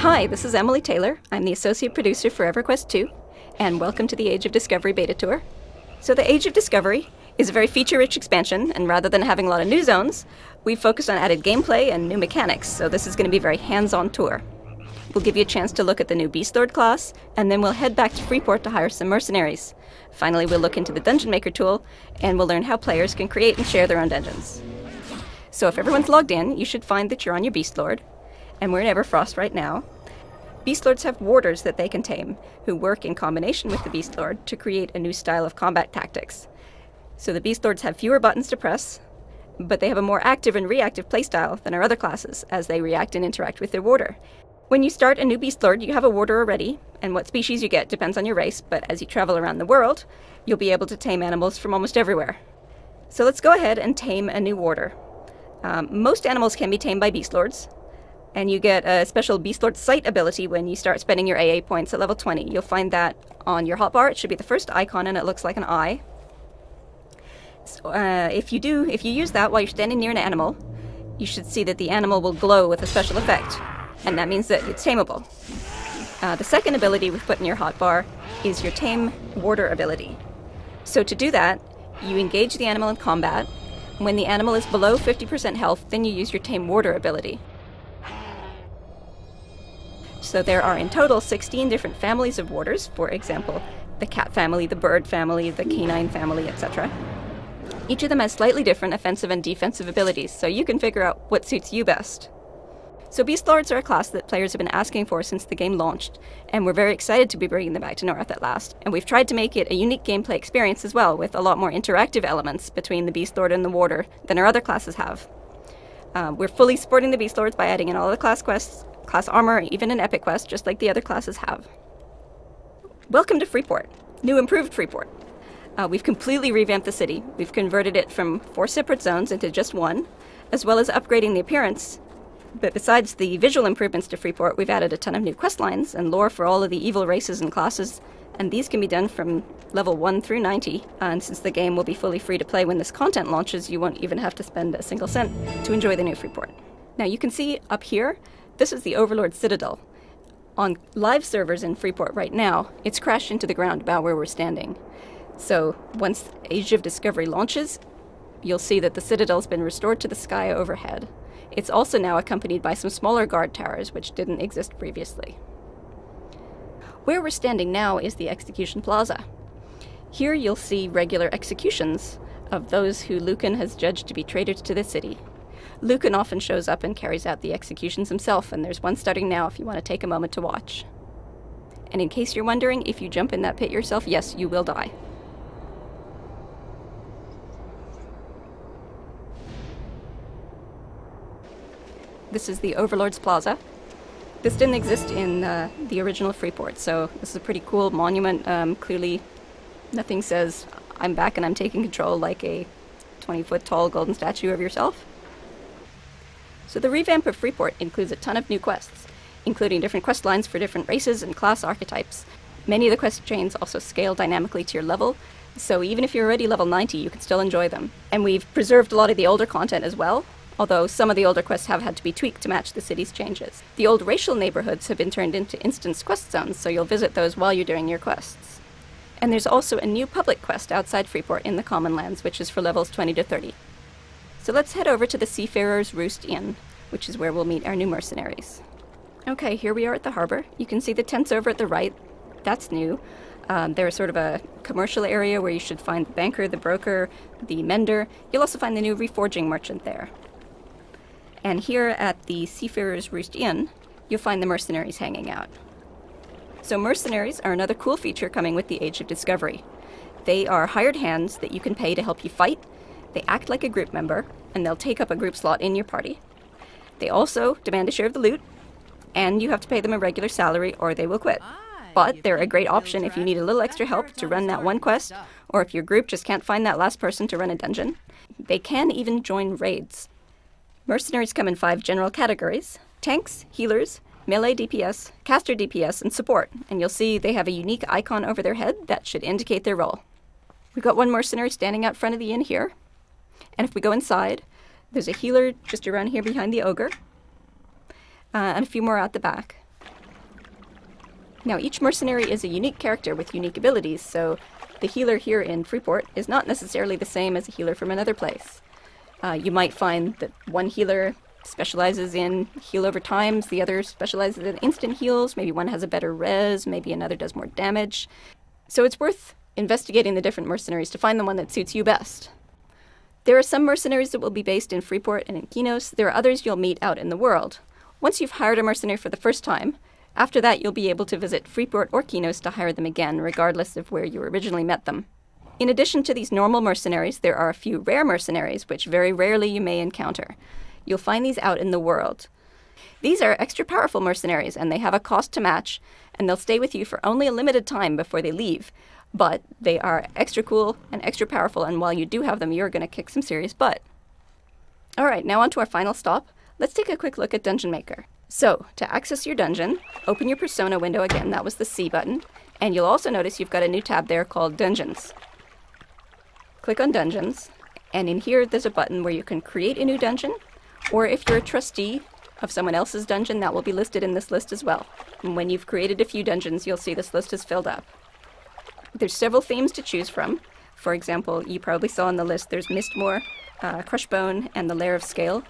Hi, this is Emily Taylor. I'm the Associate Producer for EverQuest II, and welcome to the Age of Discovery Beta Tour. So the Age of Discovery is a very feature-rich expansion, and rather than having a lot of new zones, we've focused on added gameplay and new mechanics, so this is going to be a very hands-on tour. We'll give you a chance to look at the new Beast Lord class, and then we'll head back to Freeport to hire some mercenaries. Finally, we'll look into the Dungeon Maker tool, and we'll learn how players can create and share their own dungeons. So if everyone's logged in, you should find that you're on your Beast Lord, and we're in Everfrost right now. Beast Lords have warders that they can tame, who work in combination with the Beast Lord to create a new style of combat tactics. So the Beast Lords have fewer buttons to press, but they have a more active and reactive playstyle than our other classes, as they react and interact with their warder. When you start a new Beast Lord, you have a warder already, and what species you get depends on your race, but as you travel around the world, you'll be able to tame animals from almost everywhere. So let's go ahead and tame a new warder. Most animals can be tamed by Beast Lords, and you get a special Beast Lord Sight ability when you start spending your AA points at level 20. You'll find that on your hotbar. It should be the first icon, and it looks like an eye. So, if you use that while you're standing near an animal, you should see that the animal will glow with a special effect, and that means that it's tameable. The second ability we've put in your hotbar is your Tame Warder ability. So to do that, you engage the animal in combat. When the animal is below 50% health, then you use your Tame Warder ability. So there are in total 16 different families of warders, for example, the cat family, the bird family, the canine family, etc. Each of them has slightly different offensive and defensive abilities, so you can figure out what suits you best. So Beast Lords are a class that players have been asking for since the game launched, and we're very excited to be bringing them back to North at last. And we've tried to make it a unique gameplay experience as well, with a lot more interactive elements between the Beast Lord and the Warder than our other classes have. We're fully supporting the Beast Lords by adding in all the class quests, class armor, even an epic quest, just like the other classes have. Welcome to Freeport, new improved Freeport. We've completely revamped the city. We've converted it from 4 separate zones into just one, as well as upgrading the appearance. But besides the visual improvements to Freeport, we've added a ton of new quest lines and lore for all of the evil races and classes, and these can be done from level 1 through 90. And since the game will be fully free to play when this content launches, you won't even have to spend a single cent to enjoy the new Freeport. Now you can see up here, this is the Overlord Citadel. On live servers in Freeport right now, it's crashed into the ground about where we're standing. So once Age of Discovery launches, you'll see that the Citadel's been restored to the sky overhead. It's also now accompanied by some smaller guard towers, which didn't exist previously. Where we're standing now is the Execution Plaza. Here you'll see regular executions of those who Lucan has judged to be traitors to the city. Lucan often shows up and carries out the executions himself, and there's one starting now if you want to take a moment to watch. And in case you're wondering, if you jump in that pit yourself, yes, you will die. This is the Overlord's Plaza. This didn't exist in the original Freeport, so this is a pretty cool monument. Clearly, nothing says, I'm back and I'm taking control, like a 20-foot tall golden statue of yourself. So the revamp of Freeport includes a ton of new quests, including different quest lines for different races and class archetypes. Many of the quest chains also scale dynamically to your level, so even if you're already level 90, you can still enjoy them. And we've preserved a lot of the older content as well, although some of the older quests have had to be tweaked to match the city's changes. The old racial neighborhoods have been turned into instance quest zones, so you'll visit those while you're doing your quests. And there's also a new public quest outside Freeport in the Common Lands, which is for levels 20 to 30. So let's head over to the Seafarer's Roost Inn, which is where we'll meet our new mercenaries. Okay, here we are at the harbor. You can see the tents over at the right. That's new. There's sort of a commercial area where you should find the banker, the broker, the mender. You'll also find the new reforging merchant there. And here at the Seafarer's Roost Inn, you'll find the mercenaries hanging out. So mercenaries are another cool feature coming with the Age of Discovery. They are hired hands that you can pay to help you fight. They act like a group member, and they'll take up a group slot in your party. They also demand a share of the loot, and you have to pay them a regular salary or they will quit. But they're a great option if you need a little extra help to run that one quest, or if your group just can't find that last person to run a dungeon. They can even join raids. Mercenaries come in 5 general categories: tanks, healers, melee DPS, caster DPS, and support. And you'll see they have a unique icon over their head that should indicate their role. We've got one mercenary standing out front of the inn here. And if we go inside, there's a healer just around here behind the ogre, and a few more out the back. Now, each mercenary is a unique character with unique abilities, so the healer here in Freeport is not necessarily the same as a healer from another place. You might find that one healer specializes in heal over times, the other specializes in instant heals, maybe one has a better res, maybe another does more damage. So it's worth investigating the different mercenaries to find the one that suits you best. There are some mercenaries that will be based in Freeport and in Kinos. There are others you'll meet out in the world. Once you've hired a mercenary for the first time, after that you'll be able to visit Freeport or Kinos to hire them again, regardless of where you originally met them. In addition to these normal mercenaries, there are a few rare mercenaries, which very rarely you may encounter. You'll find these out in the world. These are extra powerful mercenaries, and they have a cost to match, and they'll stay with you for only a limited time before they leave. But they are extra cool and extra powerful, and while you do have them, you're going to kick some serious butt. Alright, now on to our final stop. Let's take a quick look at Dungeon Maker. So, to access your dungeon, open your persona window again, that was the C button, and you'll also notice you've got a new tab there called Dungeons. Click on Dungeons, and in here there's a button where you can create a new dungeon, or if you're a trustee of someone else's dungeon, that will be listed in this list as well. And when you've created a few dungeons, you'll see this list is filled up. There's several themes to choose from. For example, you probably saw on the list there's Mistmoor, Crushbone, and the Lair of Scale.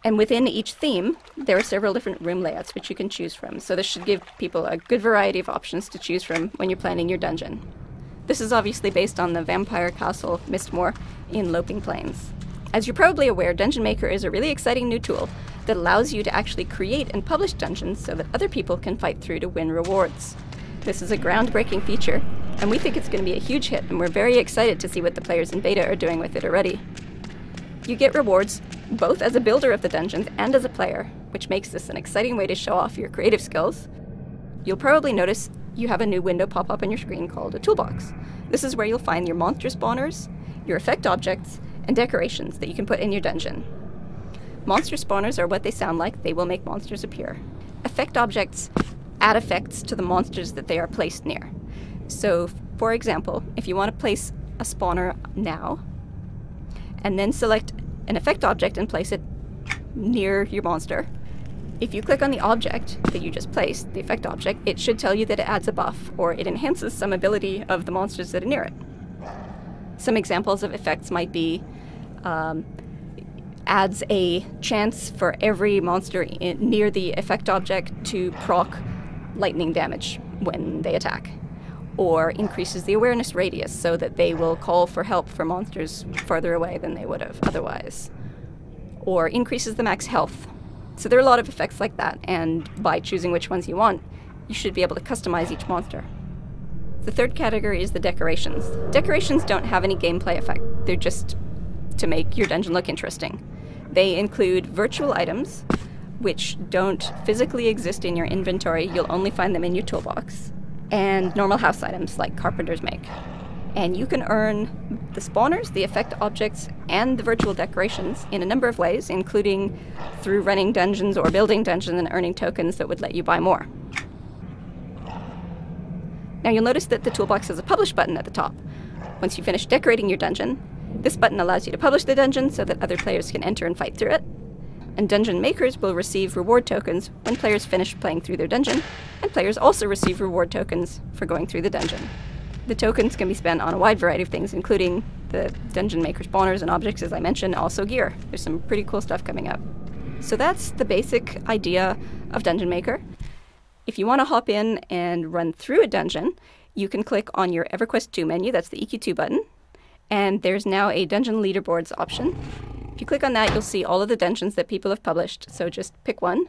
And within each theme, there are several different room layouts which you can choose from. So this should give people a good variety of options to choose from when you're planning your dungeon. This is obviously based on the Vampire Castle Mistmoor in Loping Plains. As you're probably aware, Dungeon Maker is a really exciting new tool that allows you to actually create and publish dungeons so that other people can fight through to win rewards. This is a groundbreaking feature, and we think it's going to be a huge hit, and we're very excited to see what the players in beta are doing with it already. You get rewards both as a builder of the dungeons and as a player, which makes this an exciting way to show off your creative skills. You'll probably notice you have a new window pop up on your screen called a toolbox. This is where you'll find your monster spawners, your effect objects, and decorations that you can put in your dungeon. Monster spawners are what they sound like. They will make monsters appear. Effect objects add effects to the monsters that they are placed near. So, for example, if you want to place a spawner now, and then select an effect object and place it near your monster, if you click on the object that you just placed, the effect object, it should tell you that it adds a buff, or it enhances some ability of the monsters that are near it. Some examples of effects might be adds a chance for every monster near the effect object to proc lightning damage when they attack, or increases the awareness radius so that they will call for help for monsters farther away than they would have otherwise, or increases the max health. So there are a lot of effects like that, and by choosing which ones you want, you should be able to customize each monster. The third category is the decorations. Decorations don't have any gameplay effect. They're just to make your dungeon look interesting. They include virtual items, which don't physically exist in your inventory. You'll only find them in your toolbox. And normal house items like carpenters make. And you can earn the spawners, the effect objects, and the virtual decorations in a number of ways, including through running dungeons or building dungeons and earning tokens that would let you buy more. Now you'll notice that the toolbox has a publish button at the top. Once you finish decorating your dungeon, this button allows you to publish the dungeon so that other players can enter and fight through it. And dungeon makers will receive reward tokens when players finish playing through their dungeon, and players also receive reward tokens for going through the dungeon. The tokens can be spent on a wide variety of things, including the dungeon maker spawners and objects, as I mentioned, also gear. There's some pretty cool stuff coming up. So that's the basic idea of Dungeon Maker. If you want to hop in and run through a dungeon, you can click on your EverQuest II menu, that's the EQ2 button, and there's now a Dungeon Leaderboards option. If you click on that, you'll see all of the dungeons that people have published, so just pick one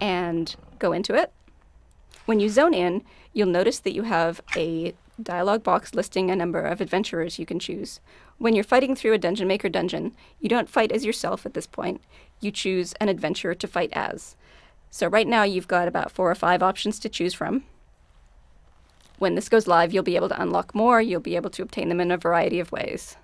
and go into it. When you zone in, you'll notice that you have a dialog box listing a number of adventurers you can choose. When you're fighting through a Dungeon Maker dungeon, you don't fight as yourself at this point. You choose an adventurer to fight as. So right now you've got about 4 or 5 options to choose from. When this goes live, you'll be able to unlock more. You'll be able to obtain them in a variety of ways.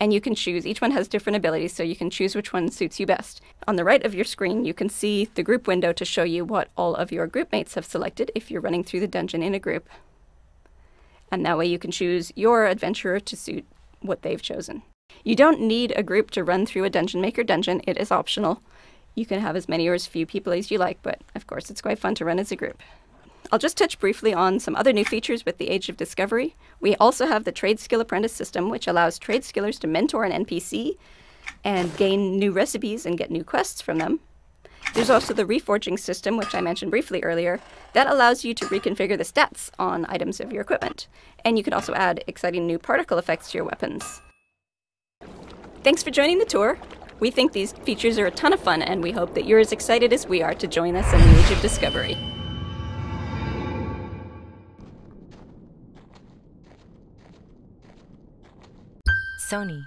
And you can choose, each one has different abilities, so you can choose which one suits you best. On the right of your screen, you can see the group window to show you what all of your group mates have selected if you're running through the dungeon in a group. And that way you can choose your adventurer to suit what they've chosen. You don't need a group to run through a Dungeon Maker dungeon. It is optional. You can have as many or as few people as you like, but of course it's quite fun to run as a group. I'll just touch briefly on some other new features with the Age of Discovery. We also have the Trade Skill Apprentice system, which allows trade skillers to mentor an NPC and gain new recipes and get new quests from them. There's also the reforging system, which I mentioned briefly earlier, that allows you to reconfigure the stats on items of your equipment. And you can also add exciting new particle effects to your weapons. Thanks for joining the tour. We think these features are a ton of fun, and we hope that you're as excited as we are to join us in the Age of Discovery. Sony.